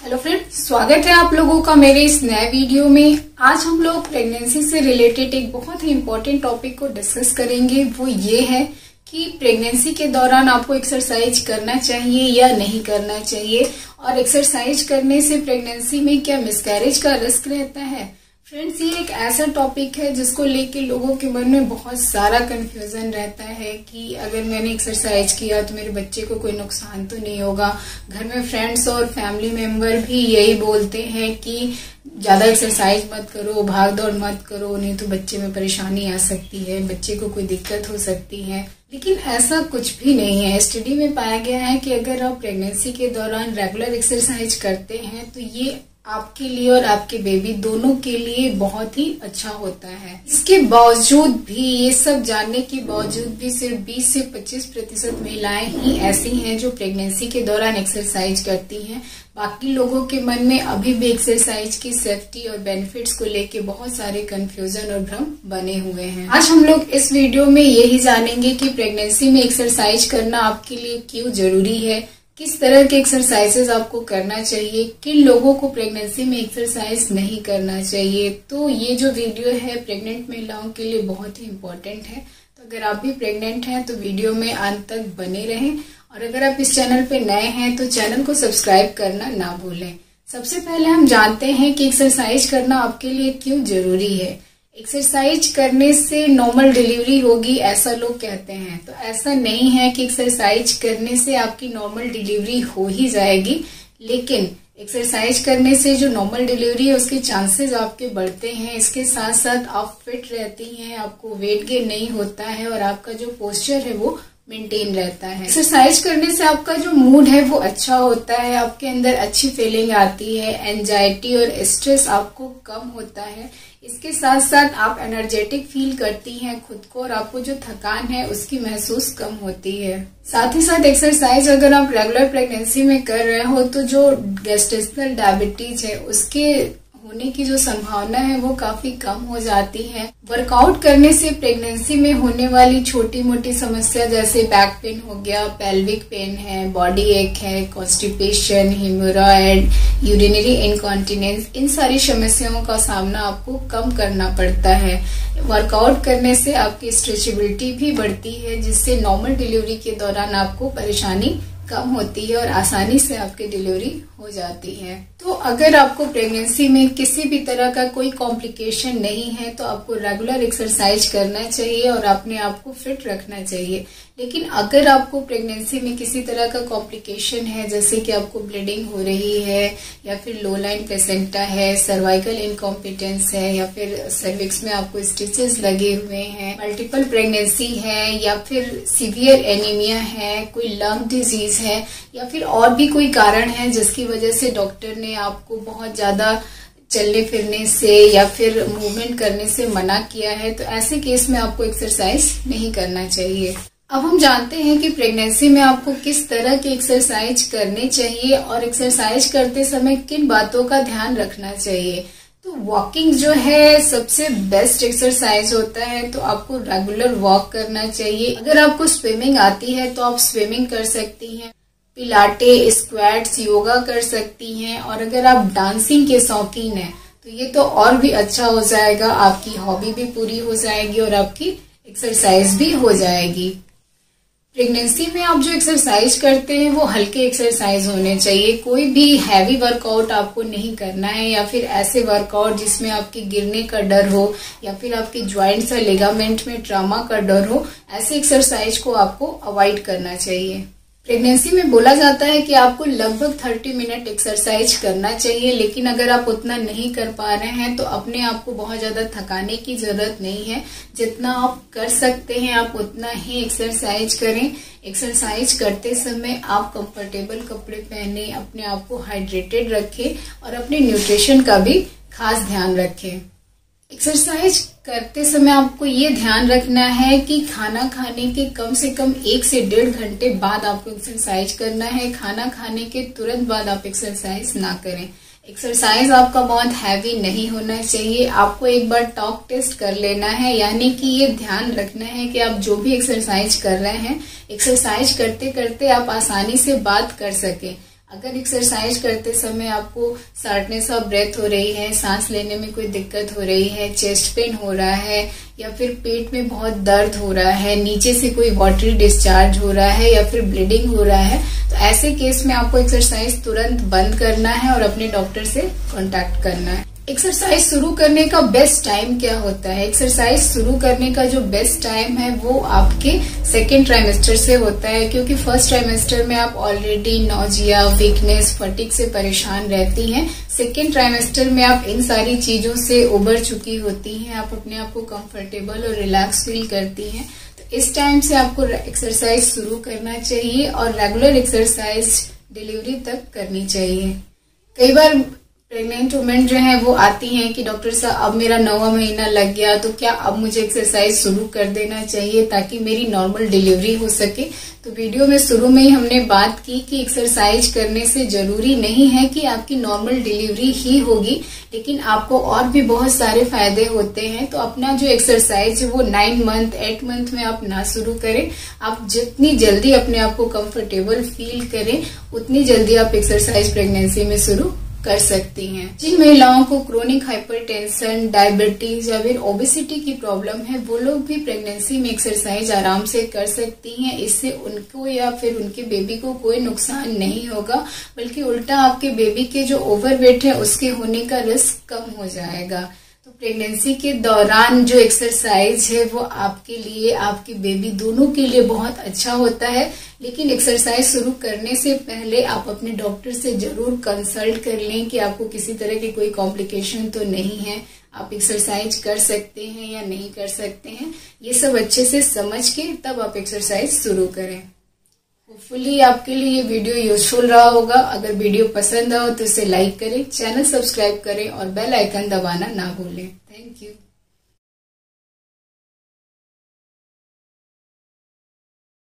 Hello friends, स्वागत है आप लोगों का मेरे इस नए वीडियो में। आज हम लोग प्रेगनेंसी से रिलेटेड एक बहुत ही इम्पोर्टेंट टॉपिक को डिस्कस करेंगे। वो ये है कि प्रेगनेंसी के दौरान आपको एक्सरसाइज करना चाहिए या नहीं करना चाहिए, और एक्सरसाइज करने से प्रेगनेंसी में क्या मिसकैरेज का रिस्क रहता है। फ्रेंड्स, ये एक ऐसा टॉपिक है जिसको लेके लोगों के मन में बहुत सारा कंफ्यूजन रहता है कि अगर मैंने एक्सरसाइज किया तो मेरे बच्चे को कोई नुकसान तो नहीं होगा। घर में फ्रेंड्स और फैमिली मेंबर भी यही बोलते हैं कि ज्यादा एक्सरसाइज मत करो, भाग दौड़ मत करो, नहीं तो बच्चे में परेशानी आ सकती है, बच्चे को कोई दिक्कत हो सकती है। लेकिन ऐसा कुछ भी नहीं है। स्टडी में पाया गया है कि अगर आप प्रेगनेंसी के दौरान रेगुलर एक्सरसाइज करते हैं तो ये आपके लिए और आपके बेबी दोनों के लिए बहुत ही अच्छा होता है। इसके बावजूद भी, ये सब जानने के बावजूद भी सिर्फ 20 से 25% महिलाएं ही ऐसी हैं जो प्रेगनेंसी के दौरान एक्सरसाइज करती हैं। बाकी लोगों के मन में अभी भी एक्सरसाइज की सेफ्टी और बेनिफिट्स को लेके बहुत सारे कंफ्यूजन और भ्रम बने हुए हैं। आज हम लोग इस वीडियो में यही जानेंगे कि प्रेगनेंसी में एक्सरसाइज करना आपके लिए क्यों जरूरी है, किस तरह के एक्सरसाइजेस आपको करना चाहिए, किन लोगों को प्रेगनेंसी में एक्सरसाइज नहीं करना चाहिए। तो ये जो वीडियो है प्रेग्नेंट महिलाओं के लिए बहुत ही इम्पोर्टेंट है। तो अगर आप भी प्रेग्नेंट हैं तो वीडियो में अंत तक बने रहें, और अगर आप इस चैनल पे नए हैं तो चैनल को सब्सक्राइब करना ना भूलें। सबसे पहले हम जानते हैं कि एक्सरसाइज करना आपके लिए क्यों जरूरी है। एक्सरसाइज करने से नॉर्मल डिलीवरी होगी ऐसा लोग कहते हैं, तो ऐसा नहीं है कि एक्सरसाइज करने से आपकी नॉर्मल डिलीवरी हो ही जाएगी। लेकिन एक्सरसाइज करने से जो नॉर्मल डिलीवरी है उसके चांसेस आपके बढ़ते हैं। इसके साथ साथ आप फिट रहती हैं, आपको वेट गेन नहीं होता है और आपका जो पोस्चर है वो मेंटेन रहता है। एक्सरसाइज करने से आपका जो मूड है वो अच्छा होता है, आपके अंदर अच्छी फीलिंग आती है, एंजाइटी और स्ट्रेस आपको कम होता है। इसके साथ साथ आप एनर्जेटिक फील करती हैं खुद को, और आपको जो थकान है उसकी महसूस कम होती है। साथ ही साथ एक्सरसाइज अगर आप रेगुलर प्रेगनेंसी में कर रहे हो तो जो गेस्टेशनल डायबिटीज है उसके होने की जो संभावना है वो काफी कम हो जाती है। वर्कआउट करने से प्रेगनेंसी में होने वाली छोटी मोटी समस्या जैसे बैक पेन हो गया, पेल्विक पेन है, बॉडी एक है, कॉन्स्टिपेशन, हेमोरॉयड, यूरिनरी इनकॉन्टिनेंस, इन सारी समस्याओं का सामना आपको कम करना पड़ता है। वर्कआउट करने से आपकी स्ट्रेचेबिलिटी भी बढ़ती है, जिससे नॉर्मल डिलीवरी के दौरान आपको परेशानी कम होती है और आसानी से आपकी डिलीवरी हो जाती है। तो अगर आपको प्रेगनेंसी में किसी भी तरह का कोई कॉम्प्लिकेशन नहीं है तो आपको रेगुलर एक्सरसाइज करना चाहिए और अपने आप को फिट रखना चाहिए। लेकिन अगर आपको प्रेगनेंसी में किसी तरह का कॉम्प्लिकेशन है, जैसे कि आपको ब्लीडिंग हो रही है, या फिर लो लाइन प्लेसेंटा है, सर्वाइकल इनकॉम्पिटेंस है, या फिर सर्विक्स में आपको स्टिचेस लगे हुए हैं, मल्टीपल प्रेगनेंसी है, या फिर सीवियर एनीमिया है, कोई लंग डिजीज है, या फिर और भी कोई कारण है जिसकी वजह से डॉक्टर ने आपको बहुत ज्यादा चलने फिरने से या फिर मूवमेंट करने से मना किया है, तो ऐसे केस में आपको एक्सरसाइज नहीं करना चाहिए। अब हम जानते हैं कि प्रेगनेंसी में आपको किस तरह की एक्सरसाइज करनी चाहिए और एक्सरसाइज करते समय किन बातों का ध्यान रखना चाहिए। तो वॉकिंग जो है सबसे बेस्ट एक्सरसाइज होता है, तो आपको रेगुलर वॉक करना चाहिए। अगर आपको स्विमिंग आती है तो आप स्विमिंग कर सकती हैं, पिलाटे, स्क्वैट्स, योगा कर सकती हैं, और अगर आप डांसिंग के शौकीन हैं तो ये तो और भी अच्छा हो जाएगा, आपकी हॉबी भी पूरी हो जाएगी और आपकी एक्सरसाइज भी हो जाएगी। प्रेगनेंसी में आप जो एक्सरसाइज करते हैं वो हल्के एक्सरसाइज होने चाहिए। कोई भी हैवी वर्कआउट आपको नहीं करना है, या फिर ऐसे वर्कआउट जिसमें आपके गिरने का डर हो या फिर आपके ज्वाइंट्स या लिगामेंट में ट्रॉमा का डर हो, ऐसे एक्सरसाइज को आपको अवॉइड करना चाहिए। प्रेगनेंसी में बोला जाता है कि आपको लगभग 30 मिनट एक्सरसाइज करना चाहिए, लेकिन अगर आप उतना नहीं कर पा रहे हैं तो अपने आप को बहुत ज्यादा थकाने की जरूरत नहीं है। जितना आप कर सकते हैं आप उतना ही एक्सरसाइज करें। एक्सरसाइज करते समय आप कंफर्टेबल कपड़े पहने, अपने आप को हाइड्रेटेड रखें और अपने न्यूट्रिशन का भी खास ध्यान रखें। एक्सरसाइज करते समय आपको ये ध्यान रखना है कि खाना खाने के कम से कम 1 से 1.5 घंटे बाद आपको एक्सरसाइज करना है। खाना खाने के तुरंत बाद आप एक्सरसाइज ना करें। एक्सरसाइज आपका बहुत हैवी नहीं होना चाहिए। आपको एक बार टॉक टेस्ट कर लेना है, यानी कि ये ध्यान रखना है कि आप जो भी एक्सरसाइज कर रहे हैं, एक्सरसाइज करते करते आप आसानी से बात कर सकें। अगर एक्सरसाइज करते समय आपको शॉर्टनेस ऑफ ब्रेथ हो रही है, सांस लेने में कोई दिक्कत हो रही है, चेस्ट पेन हो रहा है या फिर पेट में बहुत दर्द हो रहा है, नीचे से कोई वाटरी डिस्चार्ज हो रहा है या फिर ब्लीडिंग हो रहा है, तो ऐसे केस में आपको एक्सरसाइज तुरंत बंद करना है और अपने डॉक्टर से कांटेक्ट करना है। एक्सरसाइज शुरू करने का बेस्ट टाइम क्या होता है? एक्सरसाइज शुरू करने का जो बेस्ट टाइम है वो आपके सेकेंड ट्राइमेस्टर से होता है, क्योंकि फर्स्ट ट्राइमेस्टर में आप ऑलरेडी नॉजिया, वीकनेस, फटीग से परेशान रहती हैं। सेकेंड ट्राइमेस्टर में आप इन सारी चीजों से उबर चुकी होती हैं, आप अपने आप को कंफर्टेबल और रिलैक्स फील करती हैं। तो इस टाइम से आपको एक्सरसाइज शुरू करना चाहिए और रेगुलर एक्सरसाइज डिलीवरी तक करनी चाहिए। कई बार प्रेग्नेंट वुमेन जो है वो आती हैं कि डॉक्टर साहब अब मेरा 9वां महीना लग गया, तो क्या अब मुझे एक्सरसाइज शुरू कर देना चाहिए ताकि मेरी नॉर्मल डिलीवरी हो सके? तो वीडियो में शुरू में ही हमने बात की कि एक्सरसाइज करने से जरूरी नहीं है कि आपकी नॉर्मल डिलीवरी ही होगी, लेकिन आपको और भी बहुत सारे फायदे होते हैं। तो अपना जो एक्सरसाइज है वो 9 मंथ 8 मंथ में आप ना शुरू करें। आप जितनी जल्दी अपने आप को कंफर्टेबल फील करें उतनी जल्दी आप एक्सरसाइज प्रेगनेंसी में शुरू कर सकती हैं। जिन महिलाओं को क्रोनिक हाइपरटेंशन, डायबिटीज या फिर ओबेसिटी की प्रॉब्लम है वो लोग भी प्रेगनेंसी में एक्सरसाइज आराम से कर सकती हैं। इससे उनको या फिर उनके बेबी को कोई नुकसान नहीं होगा, बल्कि उल्टा आपके बेबी के जो ओवरवेट है उसके होने का रिस्क कम हो जाएगा। तो प्रेगनेंसी के दौरान जो एक्सरसाइज है वो आपके लिए, आपकी बेबी दोनों के लिए बहुत अच्छा होता है। लेकिन एक्सरसाइज शुरू करने से पहले आप अपने डॉक्टर से जरूर कंसल्ट कर लें कि आपको किसी तरह की कोई कॉम्प्लिकेशन तो नहीं है, आप एक्सरसाइज कर सकते हैं या नहीं कर सकते हैं। ये सब अच्छे से समझ के तब आप एक्सरसाइज शुरू करें। होपफुली आपके लिए ये वीडियो यूजफुल रहा होगा। अगर वीडियो पसंद आओ तो इसे लाइक करें, चैनल सब्सक्राइब करें और बेल आइकन दबाना ना भूलें। Thank you.